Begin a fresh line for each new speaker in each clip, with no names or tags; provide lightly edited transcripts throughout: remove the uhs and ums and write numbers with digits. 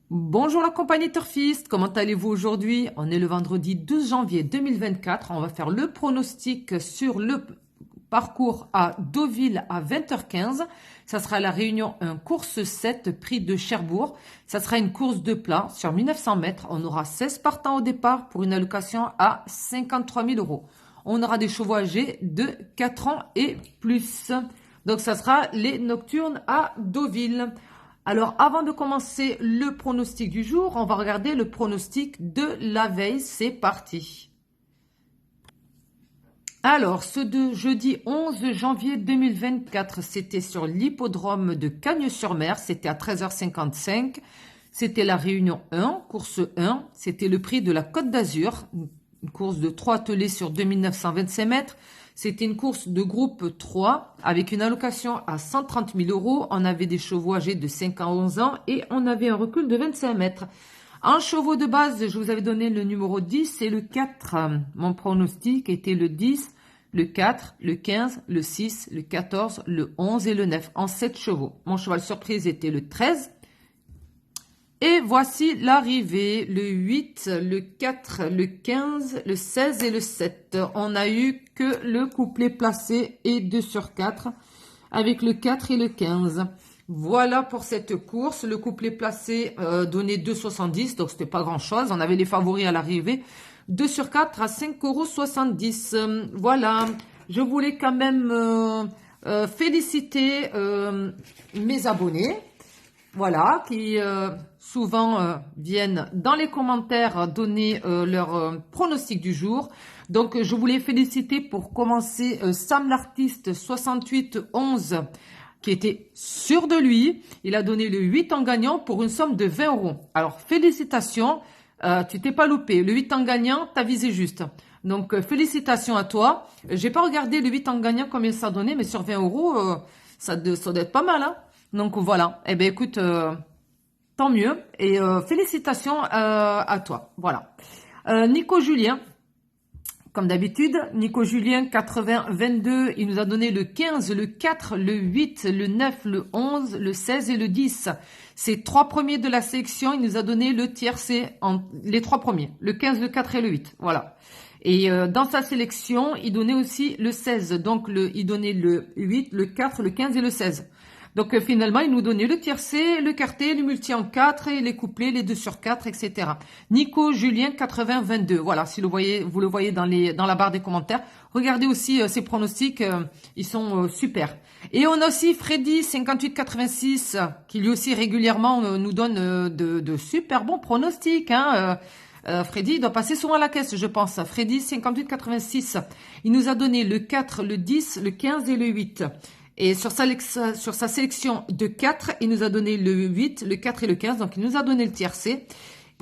Bonjour la compagnie Turfiste, comment allez-vous aujourd'hui? On est le vendredi 12 janvier 2024. On va faire le pronostic sur le parcours à Deauville à 20h15. Ça sera la réunion 1, course 7, prix de Cherbourg. Ça sera une course de plat sur 1900 mètres. On aura 16 partants au départ pour une allocation à 53 000 euros. On aura des chevaux âgés de 4 ans et plus. Donc ça sera les nocturnes à Deauville. Alors, avant de commencer le pronostic du jour, on va regarder le pronostic de la veille. C'est parti. Alors, ce de jeudi 11 janvier 2024, c'était sur l'hippodrome de Cagnes-sur-Mer. C'était à 13h55. C'était la réunion 1, course 1. C'était le prix de la Côte d'Azur. Une course de 3 attelés sur 2925 mètres. C'était une course de groupe 3 avec une allocation à 130 000 euros. On avait des chevaux âgés de 5 à 11 ans et on avait un recul de 25 mètres. En chevaux de base, je vous avais donné le numéro 10 et le 4. Mon pronostic était le 10, le 4, le 15, le 6, le 14, le 11 et le 9 en 7 chevaux. Mon cheval surprise était le 13. Et voici l'arrivée, le 8, le 4, le 15, le 16 et le 7. On n'a eu que le couplet placé et 2 sur 4 avec le 4 et le 15. Voilà pour cette course. Le couplet placé donnait 2,70, donc c'était pas grand chose. On avait les favoris à l'arrivée. 2 sur 4 à 5,70 €. Voilà, je voulais quand même féliciter mes abonnés. Voilà, qui souvent viennent dans les commentaires donner leur pronostic du jour. Donc, je voulais féliciter pour commencer Sam l'artiste 6811 qui était sûr de lui. Il a donné le 8 en gagnant pour une somme de 20 euros. Alors, félicitations, tu t'es pas loupé. Le 8 en gagnant, t'as visé juste. Donc, félicitations à toi. J'ai pas regardé le 8 en gagnant combien ça donnait, mais sur 20 euros, ça doit être pas mal, hein. Donc voilà, eh bien écoute, tant mieux et félicitations à toi. Voilà. Nico Julien, comme d'habitude, Nico Julien 80-22, il nous a donné le 15, le 4, le 8, le 9, le 11, le 16 et le 10. Ces 3 premiers de la sélection, il nous a donné le tiercé, les 3 premiers, le 15, le 4 et le 8. Voilà. Et dans sa sélection, il donnait aussi le 16. Donc il donnait le 8, le 4, le 15 et le 16. Donc finalement, il nous donnait le tiercé, le quarté, le multi en 4 et les couplets, les 2 sur 4, etc. Nico Julien 80-22. Voilà, si vous le voyez dans la barre des commentaires. Regardez aussi ses pronostics, ils sont super. Et on a aussi Freddy 58-86 qui lui aussi régulièrement nous donne de super bons pronostics. Hein, Freddy doit passer souvent à la caisse, je pense. Freddy 58-86. Il nous a donné le 4, le 10, le 15 et le 8. Et sur sa sélection de 4, il nous a donné le 8, le 4 et le 15. Donc, il nous a donné le tiercé.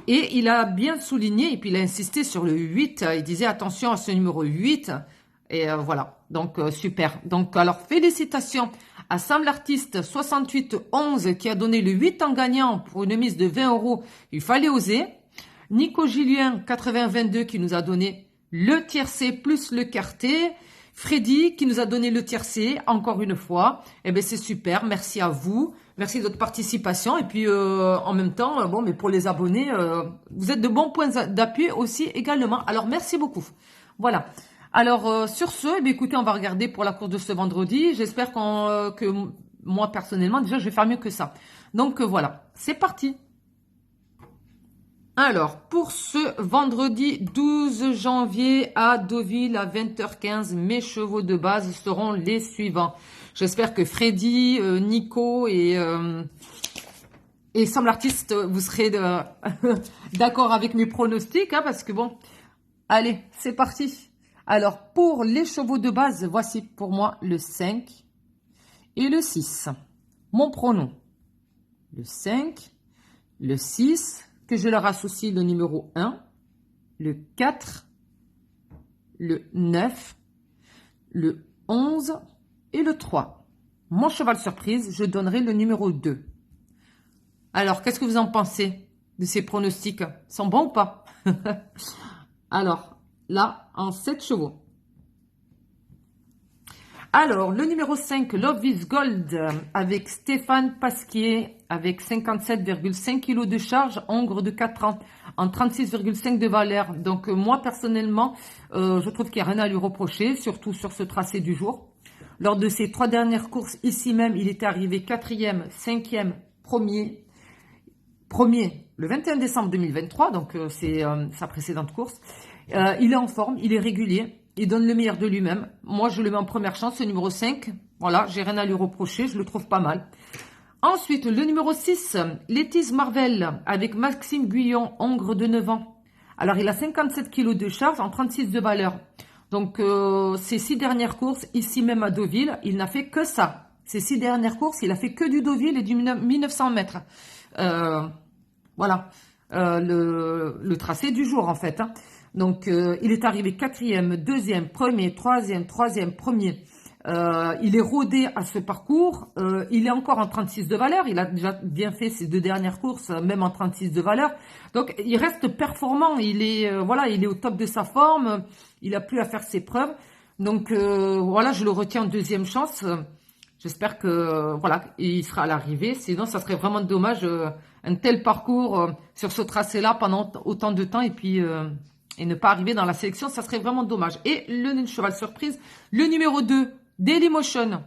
Et il a bien souligné, et puis il a insisté sur le 8. Il disait attention à ce numéro 8. Et voilà. Donc, super. Donc, alors, félicitations à Sam l'artiste 6811 qui a donné le 8 en gagnant pour une mise de 20 euros. Il fallait oser. Nico Julien 80-22 qui nous a donné le tiercé plus le quarté. Freddy qui nous a donné le tiercé encore une fois. Eh bien c'est super, merci à vous. Merci de votre participation. Et puis en même temps, bon, mais pour les abonnés, vous êtes de bons points d'appui aussi également. Alors merci beaucoup. Voilà. Alors sur ce, eh bien, écoutez, on va regarder pour la course de ce vendredi. J'espère que moi personnellement, déjà je vais faire mieux que ça. Donc voilà, c'est parti. Alors, pour ce vendredi 12 janvier à Deauville à 20h15, mes chevaux de base seront les suivants. J'espère que Freddy, Nico et Sam l'artiste, vous serez d'accord avec mes pronostics, hein, parce que bon, allez, c'est parti. Alors, pour les chevaux de base, voici pour moi le 5 et le 6. Mon pronom, le 5, le 6, que je leur associe le numéro 1, le 4, le 9, le 11 et le 3. Mon cheval surprise, je donnerai le numéro 2. Alors, qu'est-ce que vous en pensez de ces pronostics? Ils sont bons ou pas? Alors, là, en 7 chevaux. Alors, le numéro 5, Love is Gold, avec Stéphane Pasquier, avec 57,5 kg de charge, hongre de 4 ans, en 36,5 de valeur. Donc, moi, personnellement, je trouve qu'il n'y a rien à lui reprocher, surtout sur ce tracé du jour. Lors de ses 3 dernières courses, ici même, il était arrivé 4e, 5e, 1er. Premier, le 21 décembre 2023, donc c'est sa précédente course. Il est en forme, il est régulier. Il donne le meilleur de lui-même. Moi, je le mets en première chance, ce numéro 5. Voilà, j'ai rien à lui reprocher, je le trouve pas mal. Ensuite, le numéro 6, Lettice Marvel, avec Maxime Guyon, hongre de 9 ans. Alors, il a 57 kg de charge en 36 de valeur. Donc, ces 6 dernières courses, ici même à Deauville, il n'a fait que ça. Ces 6 dernières courses, il a fait que du Deauville et du 1900 mètres. Voilà, le tracé du jour, en fait, hein. Donc, il est arrivé 4e, 2e, 1er, 3e, 1er. Il est rodé à ce parcours. Il est encore en 36 de valeur. Il a déjà bien fait ses 2 dernières courses, même en 36 de valeur. Donc, il reste performant. Il est, voilà, il est au top de sa forme. Il a plus à faire ses preuves. Donc, voilà, je le retiens en 2e chance. J'espère que, voilà, il sera à l'arrivée. Sinon, ça serait vraiment dommage, un tel parcours sur ce tracé-là pendant autant de temps. Et puis... et ne pas arriver dans la sélection, ça serait vraiment dommage. Et le cheval surprise, le numéro 2, Dailymotion.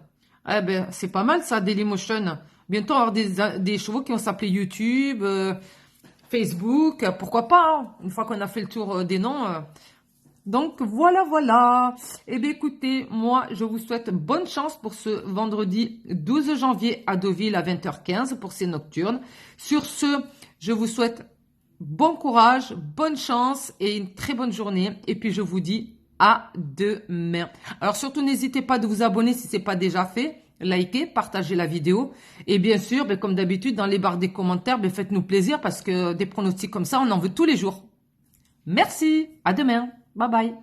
Eh ben, c'est pas mal ça, Dailymotion. Bientôt, on va avoir des chevaux qui vont s'appeler YouTube, Facebook, pourquoi pas, hein, une fois qu'on a fait le tour des noms. Donc, voilà, voilà. Eh bien, écoutez, moi, je vous souhaite bonne chance pour ce vendredi 12 janvier à Deauville à 20h15 pour ces nocturnes. Sur ce, je vous souhaite bon courage, bonne chance et une très bonne journée. Et puis, je vous dis à demain. Alors, surtout, n'hésitez pas de vous abonner si ce n'est pas déjà fait. Likez, partagez la vidéo. Et bien sûr, comme d'habitude, dans les barres des commentaires, faites-nous plaisir parce que des pronostics comme ça, on en veut tous les jours. Merci, à demain. Bye bye.